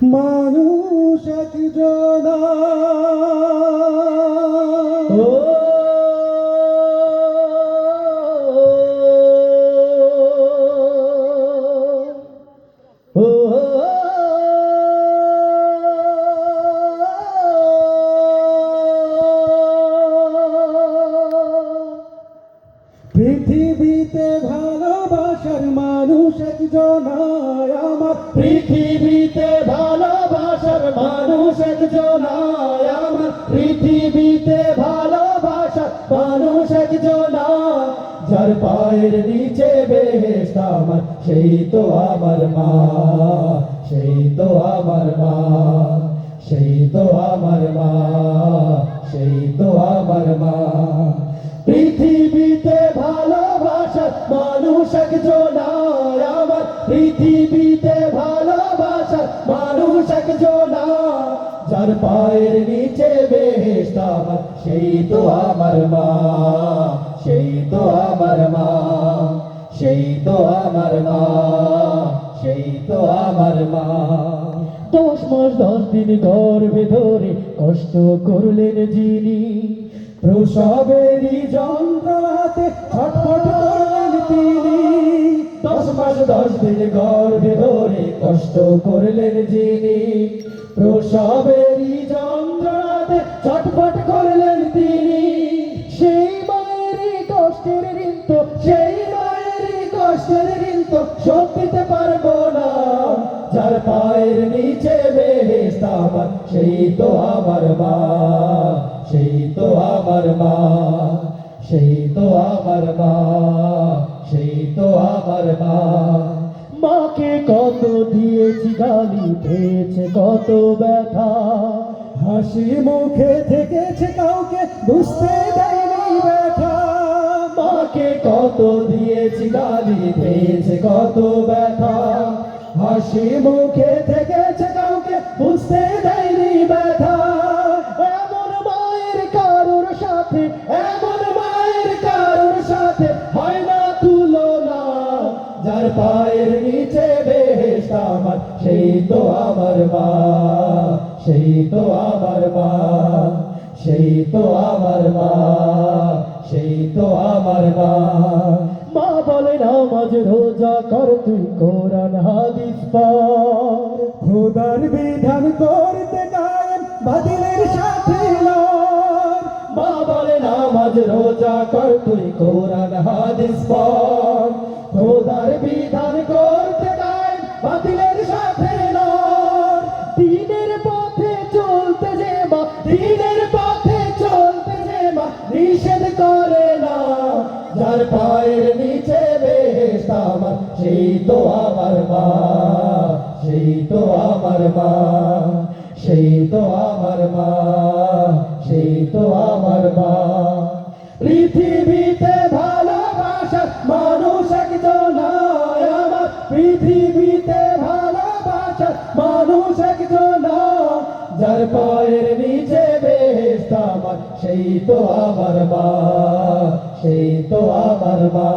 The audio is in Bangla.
মানুষ একজন ও পৃথিবীতে ভালোবাসার মানুষ একজন আমার, পৃথিবীতে ভালোবাসার মানুষ একজন আমার, পৃথিবীতে ভালোবাসার মানুষ একজন, যার পায়ের নিচে বেহেশত আমার, সেই তো আমার মা, সেই তো আমার মা, সেই তো আমার মা, সেই তো আমার মা। পৃথিবীতে ভালোবাসার মানুষ একজন আমার, পৃথিবীতে ভালোবাসার মানুষ একজন, যার পায়ের নিচে বেহেশত আমার, সেই তো আমার মা, সেই তো আমার মা, সেই তো আমার মা, সেই তো আমার মা। 10 মাস 10 দিন গর্ভে ধরে কষ্ট করলেন যিনি, প্রসবেরই যন্ত্রণাতে ছটফট করলেন তিনি। 10 মাস 10 দিন গর্ভে ধরে কষ্ট করলেন যিনি, প্রসবেরই যন্ত্রণাতে ছটফট করলেন তিনি। সেই মায়েরই কষ্টের ঋণ তো, সেই মায়েরই কষ্টের ঋণ তো শোধ দিতে পারবো না, যার পায়ের নিচে বেহেশত আমার, সেই তো আমার মা, সেই তো আমার মা, সেই তো আমার মা, সেই তো আমার মা। মাকে কত দিয়েছি গালি, পেয়েছে কত ব্যথা, হাসি মুখে থেকেছে কাউকে বুঝতে দেয়নি ব্যথা। মাকে কত দিয়েছি গালি, পেয়েছে কত ব্যথা, হাসি মুখে থেকেছে কাউকে বুঝতে দেয়নি ব্যথা। এমন মায়ের কারোর সাথে, এমন মায়ের কারোর সাথে হয় না তুলনা, যার পায়ের নিচে বেহেশত আমার, সেই তো আমার মা, সেই তো আমার মা, সেই তো আমার মা, সেই তো আমার মা। মা বলে নামাজ রোজা কর তুই, কোরআন হাদিস পড়, খোদার বিধান করতে কায়েম, বাতিলের সাথে লড়। মা বলে নামাজ রোজা কর তুই, কোরআন হাদিস পড়, খোদার বিধান করতে কায়েম, বাতিলের সাথে লড়। দ্বীনের পথে চলতে যে মা, দ্বীনের পথে চলতে যে মা নিষেধ করে না, যার পায়ের নিচে বেহেশত আমার, সেই তো আমার মা, সেই তো আমার মা, সেই তো আমার মা, সেই তো আমার মা। পৃথিবীতে ভালোবাসার মানুষ একজন আমার, পৃথিবীতে ভালোবাসার মানুষ একজন, যার পায়ের নিচে বেহেশত আমার, সেই তো আমার মা, সেই তো আমার মা।